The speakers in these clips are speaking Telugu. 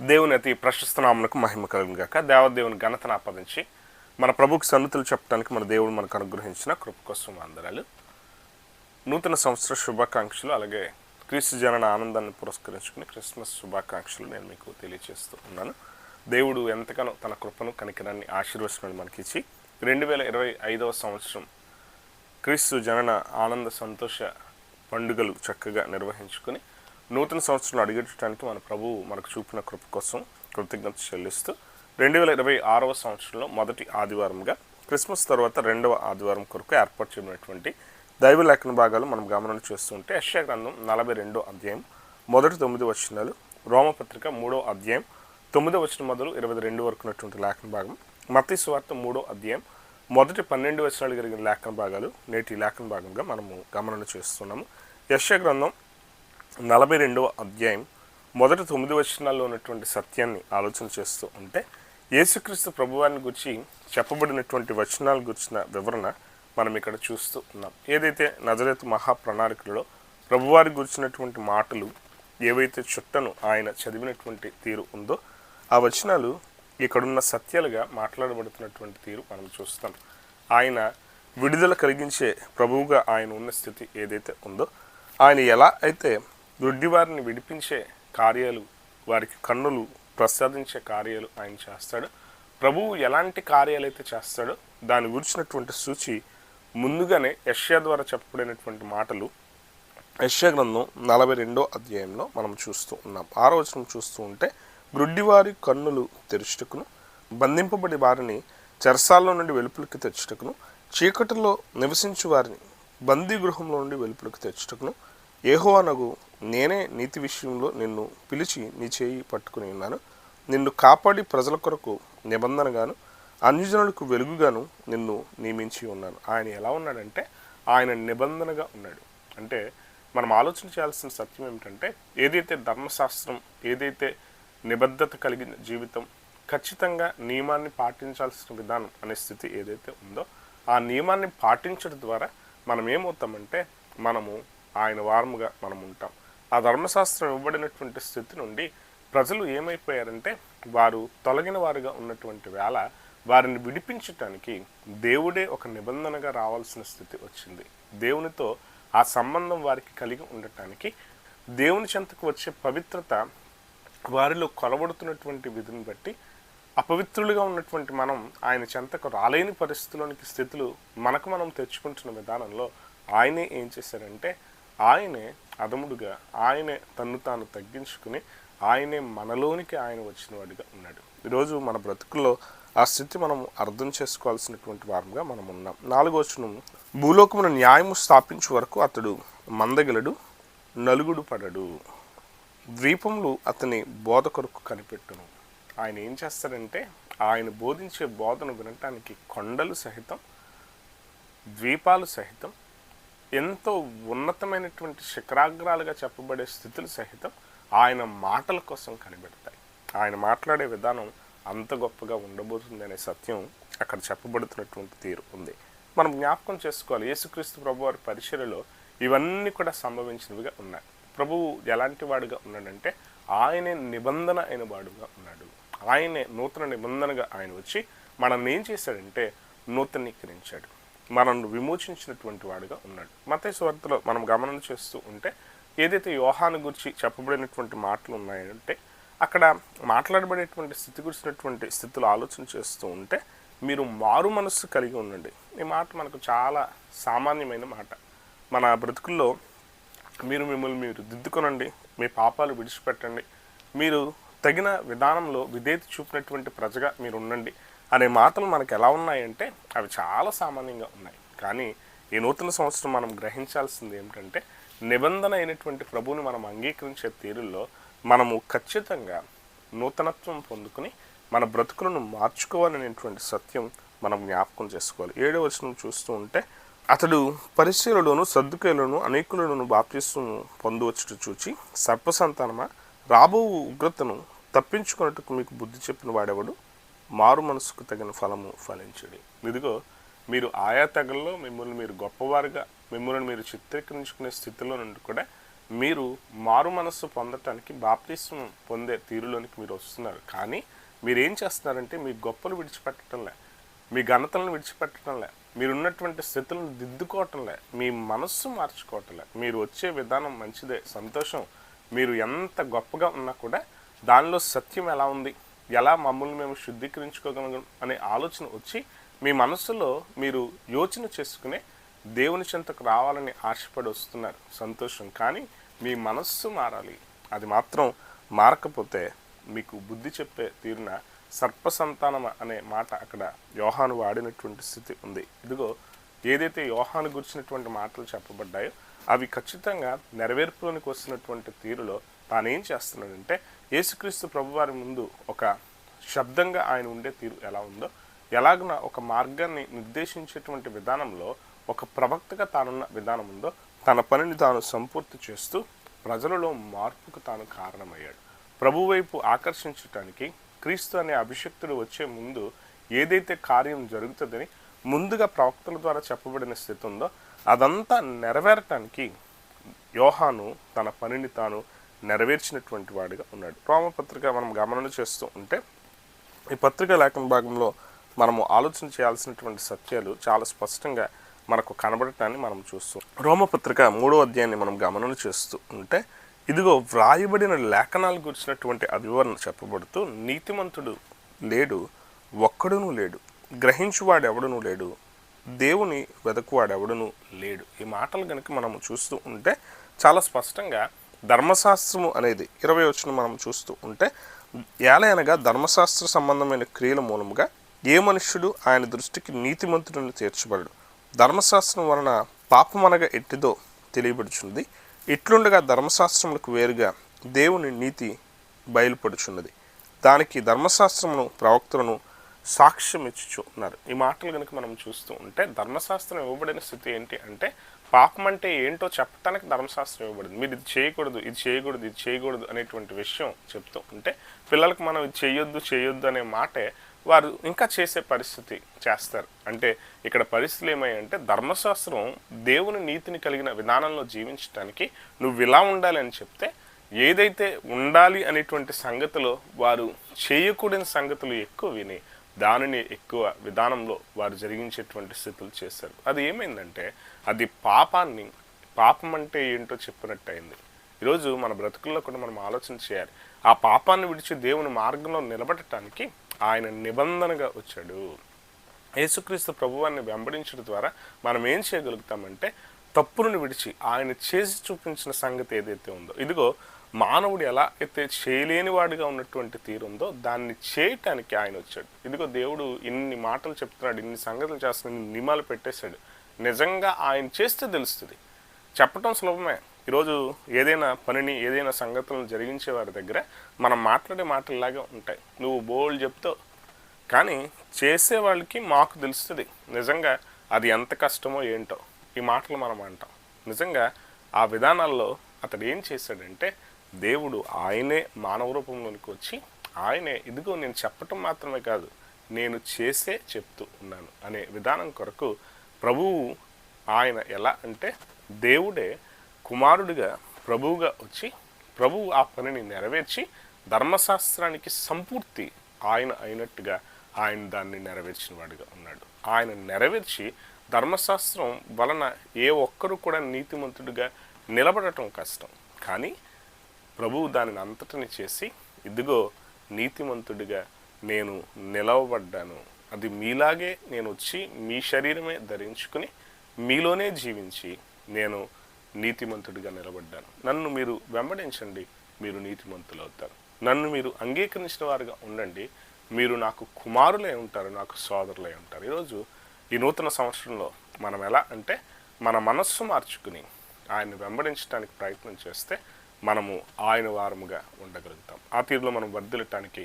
దేవుని అతి ప్రశస్త నామమునకు మహిమ కలుగును గాక. దేవదేవుని ఘనతను ఆపాదించి మన ప్రభుకు సన్నుతులు చెప్పడానికి మన దేవుడు మనకు అనుగ్రహించిన కృప కోసం వందనాలు. నూతన సంవత్సర శుభాకాంక్షలు, అలాగే క్రీస్తు జనన ఆనందాన్ని పురస్కరించుకుని క్రిస్మస్ శుభాకాంక్షలు నేను మీకు తెలియజేస్తూ ఉన్నాను. దేవుడు ఎంతగానో తన కృపను కనికరాన్ని ఆశీర్వచనాన్ని మనకిచ్చి 2025వ సంవత్సరం క్రీస్తు జనన ఆనంద సంతోష పండుగలు చక్కగా నిర్వహించుకొని నూతన సంవత్సరంలో అడుగెట్టడానికి మన ప్రభువు మనకు చూపిన కృప కోసం కృతజ్ఞత చెల్లిస్తూ 2026వ సంవత్సరంలో మొదటి ఆదివారంగా క్రిస్మస్ తర్వాత రెండవ ఆదివారం కొరకు ఏర్పాటు చేయబడినటువంటి దైవ లేఖన భాగాలు మనం గమనం చేస్తుంటే యెషయా గ్రంథం 42వ అధ్యాయం మొదటి 9 వచనాలు, రోమపత్రిక 3వ అధ్యాయం 9వ వచనం మొదలు 22 వరకు ఉన్నటువంటి లేఖన భాగం, మత్తయి సువార్త 3వ అధ్యాయం మొదటి 12 వచనాలు కలిగిన లేఖన భాగాలు నేటి లేఖన భాగంగా మనము గమనం చేస్తున్నాము. యెషయా గ్రంథం 42వ అధ్యాయం మొదటి 9 వచనాల్లో ఉన్నటువంటి సత్యాన్ని ఆలోచన చేస్తూ ఉంటే యేసుక్రీస్తు ప్రభువారిని గురించి చెప్పబడినటువంటి వచనాల గురించిన వివరణ మనం ఇక్కడ చూస్తూ ఉన్నాం. ఏదైతే నజరేతు మహాప్రణాళికలో ప్రభువారి గురించినటువంటి మాటలు ఏవైతే చుట్టను ఆయన చదివినటువంటి తీరు ఉందో ఆ వచనాలు ఇక్కడున్న సత్యాలుగా మాట్లాడబడుతున్నటువంటి తీరు మనం చూస్తాం. ఆయన విడుదల కలిగించే ప్రభువుగా ఆయన ఉన్న స్థితి ఏదైతే ఉందో, ఆయన ఎలా అయితే గుడ్డివారిని విడిపించే కార్యాలు, వారికి కన్నులు ప్రసాదించే కార్యాలు ఆయన చేస్తాడు, ప్రభువు ఎలాంటి కార్యాలు అయితే చేస్తాడో దాని గురించినటువంటి సూచి ముందుగానే యెషయా ద్వారా చెప్పబడినటువంటి మాటలు యెషయా గ్రంథం 42వ అధ్యాయంలో మనం చూస్తూ ఉన్నాం. 6వ వచనం చూస్తూ ఉంటే, గ్రుడ్డివారి కన్నులు తెరుచుటకును, బంధింపబడి వారిని చెరసాల్లో నుండి వెలుపులకి తెచ్చుటకును, చీకటిలో నివసించు వారిని బందీ గృహంలో నుండి వెలుపులకి తెచ్చుటకును, యెహోవానగు నేనే నీతి విషయంలో నిన్ను పిలిచి నీ చేయి పట్టుకుని ఉన్నాను, నిన్ను కాపాడి ప్రజల కొరకు నిబంధనగాను అన్యజనులకు వెలుగుగాను నిన్ను నియమించి ఉన్నాను. ఆయన ఎలా ఉన్నాడంటే ఆయన నిబంధనగా ఉన్నాడు. అంటే మనం ఆలోచన చేయాల్సిన సత్యం ఏమిటంటే, ఏదైతే ధర్మశాస్త్రం, ఏదైతే నిబద్ధత కలిగిన జీవితం, ఖచ్చితంగా నియమాన్ని పాటించాల్సిన విధానం అనే స్థితి ఏదైతే ఉందో ఆ నియమాన్ని పాటించడం ద్వారా మనం ఏమవుతామంటే మనము ఆయన వారముగా మనం ఉంటాం. ఆ ధర్మశాస్త్రం ఇవ్వబడినటువంటి స్థితి నుండి ప్రజలు ఏమైపోయారంటే వారు తొలగిన వారుగా ఉన్నటువంటి వేళ వారిని విడిపించటానికి దేవుడే ఒక నిబంధనగా రావాల్సిన స్థితి వచ్చింది. దేవునితో ఆ సంబంధం వారికి కలిగి ఉండటానికి దేవుని చెంతకు వచ్చే పవిత్రత వారిలో కొలబడుతున్నటువంటి విధిని బట్టి అపవిత్రులుగా ఉన్నటువంటి మనం ఆయన చెంతకు రాలేని పరిస్థితుల్లోనికి స్థితులు మనకు మనం తెచ్చుకుంటున్న విధానంలో ఆయనే ఏం చేశారంటే ఆయనే అదముడుగా, ఆయనే తన్ను తాను తగ్గించుకుని ఆయనే మనలోనికి ఆయన వచ్చిన వాడిగా ఉన్నాడు. ఈరోజు మన బ్రతుకుల్లో ఆ స్థితి మనం అర్థం చేసుకోవాల్సినటువంటి వారంగా మనం ఉన్నాం. 4వ వచనం, భూలోకమును న్యాయము స్థాపించే వరకు అతడు మందగిలడు, నలుగుడు పడడు, ద్వీపములు అతని బోధ కొరకు కనిపెట్టును. ఆయన ఏం చేస్తాడంటే ఆయన బోధించే బోధను వినటానికి కొండలు సహితం, ద్వీపాలు సహితం, ఎంతో ఉన్నతమైనటువంటి శిఖరాగ్రాలుగా చెప్పబడే స్థితులు సహితం ఆయన మాటల కోసం కనిపెడతాయి. ఆయన మాట్లాడే విధానం అంత గొప్పగా ఉండబోతుంది అనే సత్యం అక్కడ చెప్పబడుతున్నటువంటి తీరు ఉంది. మనం జ్ఞాపకం చేసుకోవాలి, యేసుక్రీస్తు ప్రభు వారి పరిచర్యలో ఇవన్నీ కూడా సంభవించినవిగా ఉన్నాయి. ప్రభువు ఎలాంటి వాడుగా ఉన్నాడంటే ఆయనే నిబంధన అయిన వాడుగా ఉన్నాడు. ఆయనే నూతన నిబంధనగా ఆయన వచ్చి మనల్ని ఏం చేశాడంటే నూతనీకరించాడు, మనల్ని విమోచించినటువంటి వాడుగా ఉన్నాడు. మత్తయి సువార్తలో మనం గమనం చేస్తూ ఉంటే ఏదైతే యోహాను గురించి చెప్పబడినటువంటి మాటలు ఉన్నాయంటే అక్కడ మాట్లాడబడేటువంటి స్థితి గురించినటువంటి స్థితులు ఆలోచన చేస్తూ ఉంటే మీరు మారు మనస్సు కలిగి ఉండండి. ఈ మాట మనకు చాలా సామాన్యమైన మాట. మన బ్రతుకుల్లో మిమ్మల్ని మీరు దిద్దుకొనండి, మీ పాపాలు విడిచిపెట్టండి, మీరు తగిన విధానంలో విధేయత చూపినటువంటి ప్రజగా మీరు ఉండండి అనే మాటలు మనకు ఎలా ఉన్నాయంటే అవి చాలా సామాన్యంగా ఉన్నాయి. కానీ ఈ నూతన సంవత్సరం మనం గ్రహించాల్సింది ఏమిటంటే నిబంధన అయినటువంటి ప్రభువుని మనం అంగీకరించే తీరుల్లో మనము ఖచ్చితంగా నూతనత్వం పొందుకుని మన బ్రతుకులను మార్చుకోవాలనేటువంటి సత్యం మనం జ్ఞాపకం చేసుకోవాలి. 7వ వచనం చూస్తూ ఉంటే, అతడు పరిసయ్యులలోను సద్దుకయ్యులను అనేకులను బాప్తిస్మము పొందవచ్చుట చూచి, సర్పసంతానమా, రాబో ఉగ్రతను తప్పించుకున్నట్టుకు మీకు బుద్ధి చెప్పిన వాడెవడు, మారు మనసుకు తగిన ఫలము ఫలించడి. ఇదిగో మీరు ఆయా తెగల్లో మిమ్మల్ని మీరు గొప్పవారుగా, మిమ్మల్ని మీరు చిత్రీకరించుకునే స్థితిలో నుండి కూడా మీరు మారు మనస్సు పొందటానికి బాప్తిస్మం పొందే తీరులోనికి మీరు వస్తున్నారు. కానీ మీరేం చేస్తున్నారంటే మీ గొప్పలు విడిచిపెట్టడంలే, మీ ఘనతలను విడిచిపెట్టడంలే, మీరున్నటువంటి స్థితులను దిద్దుకోవటంలే, మీ మనస్సు మార్చుకోవటంలే. మీరు వచ్చే విధానం మంచిదే, సంతోషం. మీరు ఎంత గొప్పగా ఉన్నా కూడా దానిలో సత్యం ఎలా ఉంది, ఎలా మమ్మల్ని మేము శుద్ధీకరించుకోగలం అనే ఆలోచన వచ్చి మీ మనస్సులో మీరు యోచన చేసుకునే దేవుని చెంతకు రావాలని ఆశపడి వస్తున్నారు, సంతోషం. కానీ మీ మనస్సు మారాలి. అది మాత్రం మారకపోతే మీకు బుద్ధి చెప్పే తీరున సర్పసంతానం అనే మాట అక్కడ యోహాను వాడినటువంటి స్థితి ఉంది. ఇదిగో ఏదైతే యోహాను గురించినటువంటి మాటలు చెప్పబడ్డాయో అవి ఖచ్చితంగా నెరవేర్పులోనికి వస్తున్నటువంటి తీరులో తానేం చేస్తున్నాడంటే యేసుక్రీస్తు ప్రభువారి ముందు ఒక శబ్దంగా ఆయన ఉండే తీరు ఎలా ఉందో, ఎలాగున ఒక మార్గాన్ని నిర్దేశించేటువంటి విధానంలో ఒక ప్రవక్తగా తానున్న విధానం ఉందో తన పనిని తాను సంపూర్తి చేస్తూ ప్రజలలో మార్పుకు తాను కారణమయ్యాడు. ప్రభు వైపు ఆకర్షించటానికి క్రీస్తు అనే అభిషక్తుడు వచ్చే ముందు ఏదైతే కార్యం జరుగుతుందని ముందుగా ప్రవక్తల ద్వారా చెప్పబడిన స్థితి ఉందో అదంతా నెరవేరటానికి యోహాను తన పనిని తాను నెరవేర్చినటువంటి వాడిగా ఉన్నాడు. రోమపత్రిక మనం గమనం చేస్తూ ఉంటే ఈ పత్రిక లేఖన భాగంలో మనము ఆలోచన చేయాల్సినటువంటి సత్యాలు చాలా స్పష్టంగా మనకు కనబడటాన్ని మనం చూస్తాం. రోమపత్రిక 3వ అధ్యాయాన్ని మనం గమనం చేస్తూ ఉంటే ఇదిగో వ్రాయబడిన లేఖనాల గురించినటువంటి అవివరణ చెప్పబడుతూ నీతిమంతుడు లేడు, ఒక్కడునూ లేడు, గ్రహించువాడు ఎవడునూ లేడు, దేవుని వెదకువాడు ఎవడునూ లేడు. ఈ మాటలు కనుక మనం చూస్తూ ఉంటే చాలా స్పష్టంగా ధర్మశాస్త్రము అనేది 20వ వచనం మనం చూస్తూ ఉంటే ఏలయనగా ధర్మశాస్త్ర సంబంధమైన క్రియల మూలముగా ఏ మనుష్యుడు ఆయన దృష్టికి నీతిమంతుడిని తీర్చబడడు. ధర్మశాస్త్రం వలన పాపమనగా ఎట్టిదో తెలియబడుచున్నది. ఇట్లుండగా ధర్మశాస్త్రములకు వేరుగా దేవుని నీతి బయలుపడుచున్నది. దానికి ధర్మశాస్త్రమును ప్రవక్తలను సాక్ష్యం ఇచ్చుచున్నారు. ఈ మాటలు కనుక మనం చూస్తూ ఉంటే ధర్మశాస్త్రం ఇవ్వబడిన స్థితి ఏంటి అంటే పాపం అంటే ఏంటో చెప్పడానికి ధర్మశాస్త్రం ఇవ్వబడింది. మీరు ఇది చేయకూడదు, ఇది చేయకూడదు, ఇది చేయకూడదు అనేటువంటి విషయం చెప్తూ ఉంటే పిల్లలకు మనం ఇది చేయొద్దు అనే మాటే వారు ఇంకా చేసే పరిస్థితి చేస్తారు. అంటే ఇక్కడ పరిస్థితులు ఏమయ్యంటే ధర్మశాస్త్రం దేవుని నీతిని కలిగిన విధానంలో జీవించడానికి నువ్వు ఇలా ఉండాలి అని చెప్తే ఏదైతే ఉండాలి అనేటువంటి సంగతిలో వారు చేయకూడని సంగతులు ఎక్కువ విని దానిని ఎక్కువ విధానంలో వారు జరిగించేటువంటి స్థితులు చేశారు. అది ఏమైందంటే అది పాపం అంటే ఏంటో చెప్పినట్టు అయింది. ఈరోజు మన బ్రతుకుల్లో కూడా మనం ఆలోచన చేయాలి. ఆ పాపాన్ని విడిచి దేవుని మార్గంలో నిలబడటానికి ఆయన నిబంధనగా వచ్చాడు. యేసుక్రీస్తు ప్రభువాన్ని వెంబడించడం ద్వారా మనం ఏం చేయగలుగుతామంటే తప్పును విడిచి ఆయన చేసి చూపించిన సంగతి ఏదైతే ఉందో, ఇదిగో మానవుడు ఎలా అయితే చేయలేని వాడిగా ఉన్నటువంటి తీరుందో దాన్ని చేయటానికి ఆయన వచ్చాడు. ఇదిగో దేవుడు ఇన్ని మాటలు చెప్తున్నాడు, ఇన్ని సంగతులు చేస్తున్నాడు, ఇన్ని నియమాలు పెట్టేశాడు. నిజంగా ఆయన చేస్తే తెలుస్తుంది. చెప్పటం సులభమే. ఈరోజు ఏదైనా పనిని ఏదైనా సంగతులను జరిగించే వారి దగ్గర మనం మాట్లాడే మాటల్లాగా ఉంటాయి. నువ్వు బోల్డ్ చెప్తావు, కానీ చేసే వాళ్ళకి మాకు తెలుస్తుంది నిజంగా అది ఎంత కష్టమో ఏంటో. ఈ మాటలు మనం అంటాం. నిజంగా ఆ విధానాల్లో అతడు ఏం చేశాడంటే దేవుడు ఆయనే మానవ రూపంలోనికి వచ్చి ఆయనే ఇదిగో నేను చెప్పటం మాత్రమే కాదు నేను చేసే చెప్తూ ఉన్నాను అనే విధానం కొరకు ప్రభువు ఆయన ఎలా అంటే దేవుడే కుమారుడిగా ప్రభువుగా వచ్చి ప్రభువు ఆ పనిని నెరవేర్చి ధర్మశాస్త్రానికి సంపూర్తి ఆయన అయినట్టుగా ఆయన దాన్ని నెరవేర్చిన వాడిగా ఉన్నాడు. ఆయన నెరవేర్చి ధర్మశాస్త్రం వలన ఏ ఒక్కరు కూడా నీతిమంతుడిగా నిలబడటం కష్టం, కానీ ప్రభువు దానిని అంతటిని చేసి ఇదిగో నీతిమంతుడిగా నేను నిలవబడ్డాను, అది మీలాగే నేను వచ్చి మీ శరీరమే ధరించుకుని మీలోనే జీవించి నేను నీతిమంతుడిగా నిలబడ్డాను. నన్ను మీరు వెంబడించండి, మీరు నీతిమంతులు అవుతారు. నన్ను మీరు అంగీకరించిన వారుగా ఉండండి, మీరు నాకు కుమారులై ఉంటారు, నాకు సోదరులై ఉంటారు. ఈరోజు ఈ నూతన సంవత్సరంలో మనం ఎలా అంటే మన మనస్సు మార్చుకుని ఆయన్ని వెంబడించడానికి ప్రయత్నం చేస్తే మనము ఆయన వారముగా ఉండగలుగుతాం. ఆ తీరులో మనం వర్ధిల్లటానికి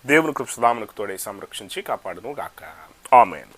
దేవుని కృప సదామునకు తోడే సంరక్షించి కాపాడును గాక. ఆమేన్.